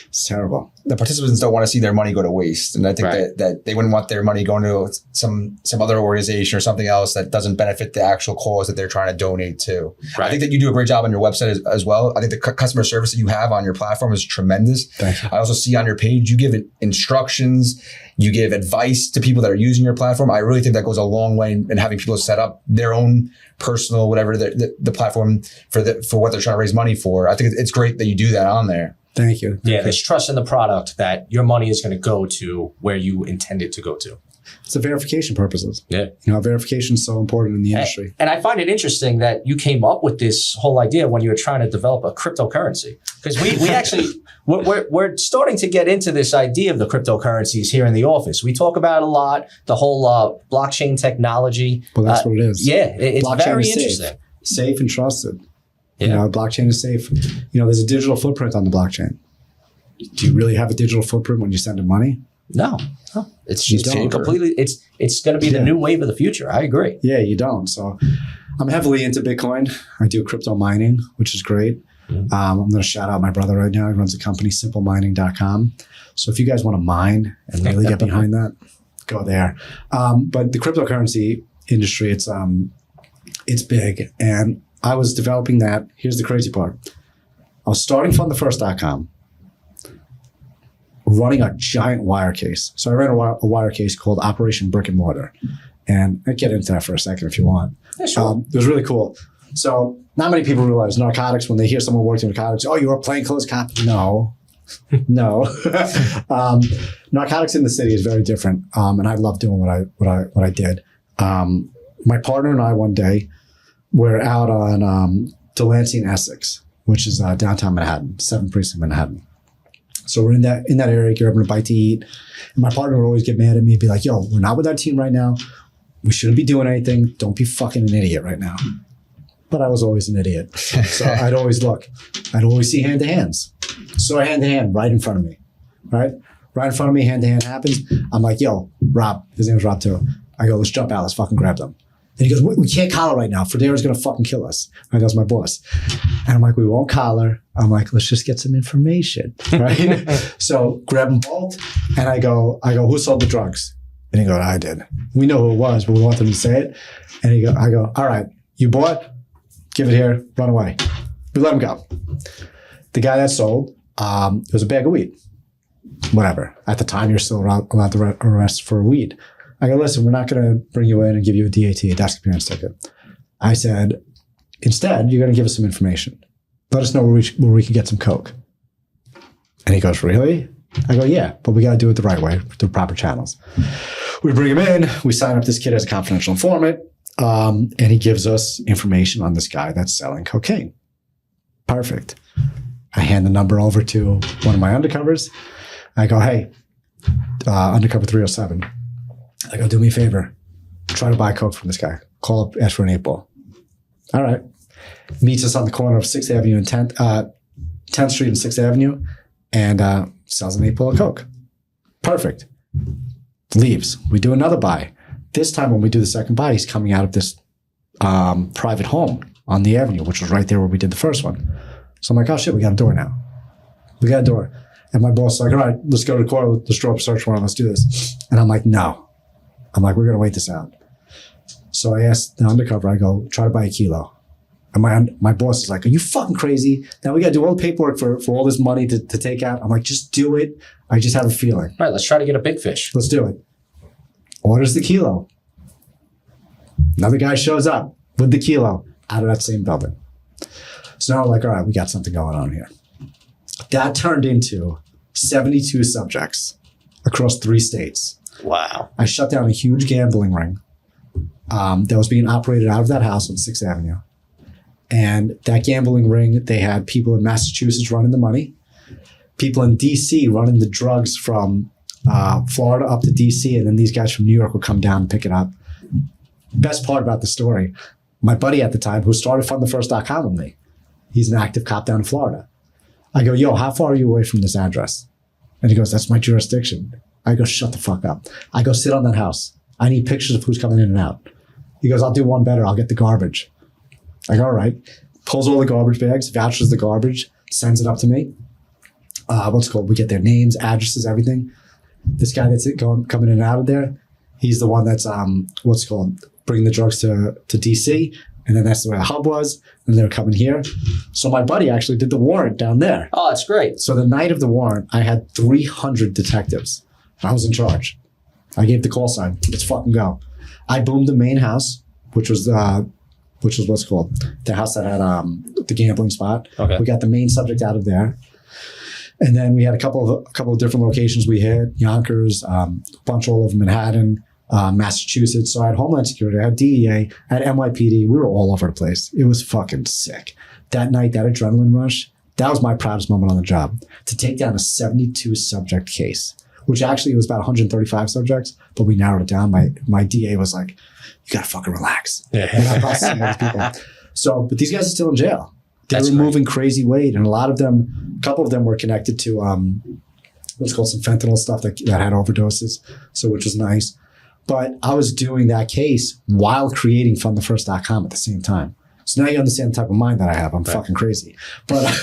It's terrible. The participants don't want to see their money go to waste. And I think that they wouldn't want their money going to some other organization or something else that doesn't benefit the actual cause that they're trying to donate to. Right. I think that you do a great job on your website as well. I think the customer service that you have on your platform is tremendous. Thank you. I also see on your page, you give instructions, you give advice to people that are using your platform. I really think that goes a long way in having people set up their own personal, whatever the platform for what they're trying to raise money for. I think it's great that you do that on there. Thank you. Yeah, there's trust in the product that your money is going to go to where you intend it to go to. It's a verification purposes. Yeah. Verification is so important in the industry. And I find it interesting that you came up with this whole idea when you were trying to develop a cryptocurrency. Because we actually, we're starting to get into this idea of the cryptocurrencies here in the office. We talk about it a lot, the whole blockchain technology. Well, that's what it is. Yeah, it's Blockchain very is interesting. Safe and trusted. Yeah. Blockchain is safe. There's a digital footprint on the blockchain. Do you really have a digital footprint when you send money? No. It's You just don't. completely, it's going to be the new wave of the future. I agree. Yeah, you don't. So I'm heavily into Bitcoin. I do crypto mining, which is great. I'm going to shout out my brother right now. He runs a company, simplemining.com. So if you guys want to mine and really get behind that, go there. But the cryptocurrency industry, it's big. And I was developing that. Here's the crazy part. I was starting FundTheFirst.com, running a giant wire case. So I ran a wire case called Operation Brick and Mortar. And I'll get into that for a second if you want. Yeah, sure. It was really cool. So not many people realize narcotics, when they hear someone working in narcotics, oh, you're a plainclothes cop. No. No. Narcotics in the city is very different. And I love doing what I did. My partner and I one day, we're out on Delancey and Essex, which is downtown Manhattan, 7th Precinct, Manhattan. So we're in that area, grabbing a bite to eat. And my partner would always get mad at me and be like, yo, we're not with our team right now. We shouldn't be doing anything. Don't be fucking an idiot right now. But I was always an idiot. So I'd always look. I'd always see hand-to-hands. So hand-to-hand right in front of me, right? Right in front of me, hand-to-hand happens. I'm like, yo, Rob. His name was Rob too. I go, let's jump out. Let's fucking grab them. And he goes, we can't collar right now. Fredera's going to fucking kill us. Right? That was my boss. And I'm like, we won't collar. I'm like, let's just get some information, right? So grab them both. And I go, who sold the drugs? And he goes, I did. We know who it was, but we want them to say it. And I go, all right, you bought? Give it here. Run away. We let him go. The guy that sold, it was a bag of weed. Whatever. At the time, you're still allowed to arrest for weed. I go, listen, we're not going to bring you in and give you a DAT, a desk appearance ticket. I said, instead, you're going to give us some information. Let us know where we can get some coke. And he goes, really? I go, yeah, but we got to do it the right way, through proper channels. We bring him in. We sign up this kid as a confidential informant. And he gives us information on this guy that's selling cocaine. Perfect. I hand the number over to one of my undercovers. I go, hey, undercover 307. I go, do me a favor. Try to buy coke from this guy. Call up, ask for an 8-ball. All right. Meets us on the corner of 6th Avenue and 10th Street and 6th Avenue and sells an 8-ball of coke. Perfect. Leaves. We do another buy. This time when we do the second buy, he's coming out of this private home on the avenue, which was right there where we did the first one. So I'm like, oh shit, we got a door now. We got a door. And my boss is like, all right, let's go to the corner. Let's draw up a search warrant. Let's do this. And I'm like, no. I'm like, we're going to wait this out. So I asked the undercover, I go, try to buy a kilo. And my boss is like, are you fucking crazy? Now we got to do all the paperwork for all this money to take out. I'm like, just do it. I just have a feeling. All right, let's try to get a big fish. Let's do it. Orders the kilo. Another guy shows up with the kilo out of that same building. So now we're like, all right, we got something going on here. That turned into 72 subjects across 3 states. Wow. I shut down a huge gambling ring that was being operated out of that house on 6th Avenue. And that gambling ring, they had people in Massachusetts running the money, people in D.C. running the drugs from Florida up to D.C., and then these guys from New York would come down and pick it up. Best part about the story, my buddy at the time who started fundthefirst.com with me, he's an active cop down in Florida. I go, yo, how far are you away from this address? And he goes, that's my jurisdiction. I go, shut the fuck up. I go, sit on that house. I need pictures of who's coming in and out. He goes, I'll do one better. I'll get the garbage. I go, all right. Pulls all the garbage bags, vouchers the garbage, sends it up to me. We get their names, addresses, everything. This guy that's coming in and out of there, he's the one that's, bringing the drugs to DC. And then that's where the hub was. And they're coming here. So my buddy actually did the warrant down there. Oh, that's great. So the night of the warrant, I had 300 detectives. I was in charge. I gave the call sign. Let's fucking go. I boomed the main house, which was the house that had the gambling spot. Okay. We got the main subject out of there. And then we had a couple of different locations we hit, Yonkers, a bunch all over Manhattan, Massachusetts. So I had Homeland Security, I had DEA, I had NYPD. We were all over the place. It was fucking sick. That night, that adrenaline rush, that was my proudest moment on the job. To take down a 72 subject case, which actually was about 135 subjects, but we narrowed it down. My DA was like, you gotta fucking relax. We're not processing all these people. So, but these guys are still in jail. They were moving crazy weight, and a couple of them were connected to what's called some fentanyl stuff that had overdoses, so which was nice. But I was doing that case while creating fundthefirst.com at the same time. So now you understand the type of mind that I have. I'm fucking crazy. But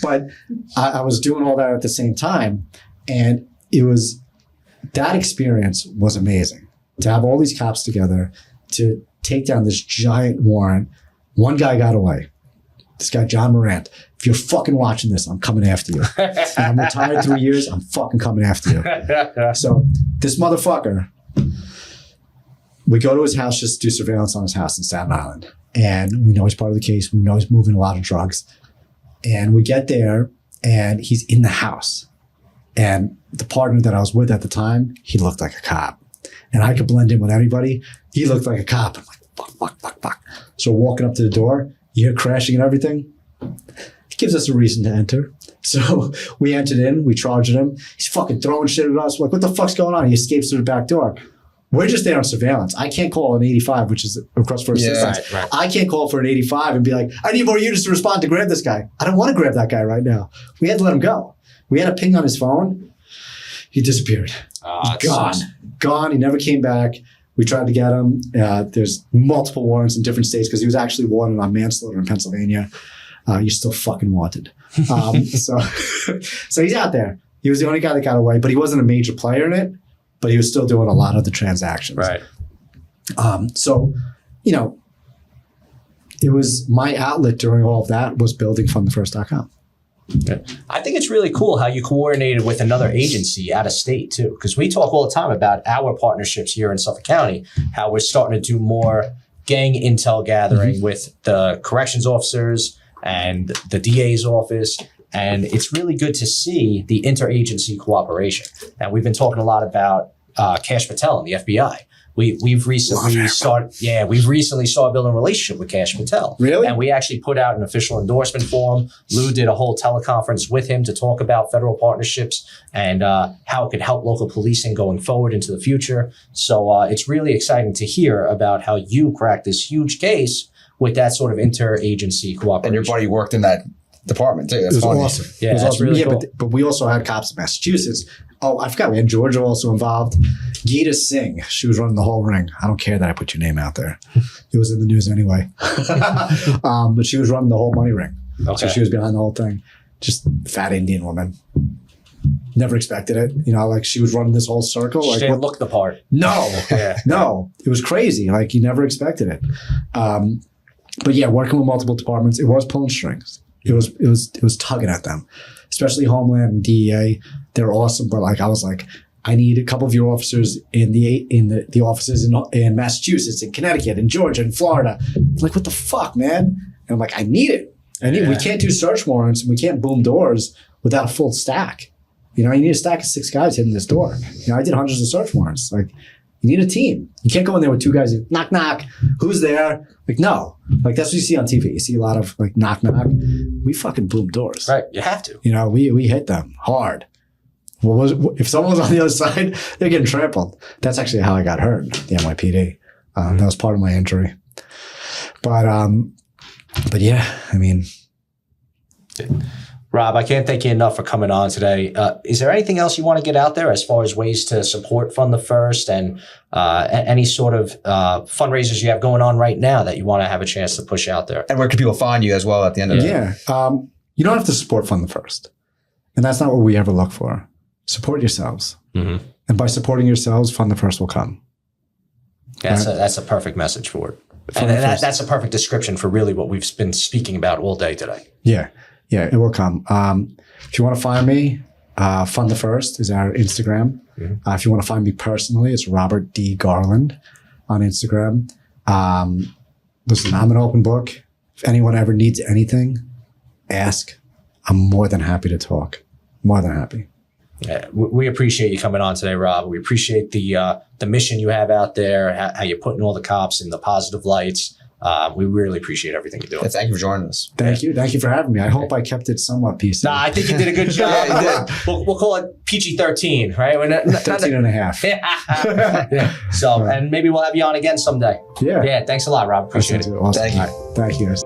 but I was doing all that at the same time, and that experience was amazing. To have all these cops together to take down this giant warrant. One guy got away. This guy, John Morant. If you're fucking watching this, I'm coming after you. And I'm retired 3 years. I'm fucking coming after you. So this motherfucker, we go to his house just to do surveillance on his house in Staten Island. And we know he's part of the case. We know he's moving a lot of drugs. And we get there and he's in the house. And the partner that I was with at the time, he looked like a cop. And I could blend in with anybody. He looked like a cop. I'm like, fuck. So walking up to the door, you hear crashing and everything. It gives us a reason to enter. So we entered in, we charged him. He's fucking throwing shit at us. We're like, what the fuck's going on? He escapes through the back door. We're just there on surveillance. I can't call an 85, which is across first assistance. Right. I can't call for an 85 and be like, I need more units to respond to grab this guy. I don't want to grab that guy right now. We had to let him go. We had a ping on his phone. He disappeared. Gone. He never came back. We tried to get him. There's multiple warrants in different states because he was actually wanted on manslaughter in Pennsylvania. You're still fucking wanted. So he's out there. He was the only guy that got away, but he wasn't a major player in it, but he was still doing a lot of the transactions. Right. So, it was my outlet during all of that was building fundthefirst.com. I think it's really cool how you coordinated with another agency out of state too, because we talk all the time about our partnerships here in Suffolk County, how we're starting to do more gang intel gathering with the corrections officers and the DA's office. And it's really good to see the interagency cooperation. And we've been talking a lot about Cash Patel and the FBI. We've recently started building a relationship with Cash Patel. Really? And we actually put out an official endorsement for him. Lou did a whole teleconference with him to talk about federal partnerships and how it could help local policing going forward into the future. So it's really exciting to hear about how you cracked this huge case with that sort of interagency cooperation. And your buddy worked in that department too. That's it was funny. awesome. Yeah, that's awesome. really cool. But we also had cops in Massachusetts. Oh, I forgot. We had Georgia also involved. Geeta Singh. She was running the whole ring. I don't care that I put your name out there. It was in the news anyway. But she was running the whole money ring. Okay. So she was behind the whole thing. Just fat Indian woman. Never expected it. She was running this whole circle. She didn't look the part. No. No. It was crazy. You never expected it. But yeah, working with multiple departments, it was pulling strings. It was tugging at them, especially Homeland and DEA. They're awesome, but I was like, I need a couple of your officers in the offices in Massachusetts, in Connecticut, in Georgia, in Florida. I'm like, what the fuck, man? And I'm like, I need it. And we can't do search warrants. We can't boom doors without a full stack. You know, you need a stack of 6 guys hitting this door. You know, I did hundreds of search warrants. Like, you need a team. You can't go in there with 2 guys. Knock, knock. Who's there? Like, no. Like, that's what you see on TV. You see a lot of, like, knock, knock. We fucking boom doors. Right. You have to. You know, we hit them hard. If someone was on the other side, they're getting trampled. That's actually how I got hurt, the NYPD. That was part of my injury. But yeah, I mean. Rob, I can't thank you enough for coming on today. Is there anything else you want to get out there as far as ways to support Fund the First and any sort of fundraisers you have going on right now that you want to have a chance to push out there? And where can people find you as well at the end of it? Yeah. You don't have to support Fund the First. And that's not what we ever look for. Support yourselves. Mm-hmm. And by supporting yourselves, Fund the First will come. That's a perfect message for it. And that's a perfect description for really what we've been speaking about all day today. Yeah. Yeah, it will come. If you want to find me, Fund the First is our Instagram. Mm-hmm. If you want to find me personally, it's Robert D. Garland on Instagram. Listen, I'm an open book. If anyone ever needs anything, ask. I'm more than happy to talk. More than happy. Yeah, we appreciate you coming on today, Rob. We appreciate the mission you have out there, how you're putting all the cops in the positive lights. We really appreciate everything you're doing. Thank you for joining us. Thank you. Thank you for having me. I hope I kept it somewhat PC. Nah, I think you did a good job. Yeah, you did. We'll call it PG-13, right? 13 and a half. Yeah. So, and maybe we'll have you on again someday. Yeah. Yeah. Thanks a lot, Rob. Appreciate it. Awesome. Thank you. All right. Thank you, guys.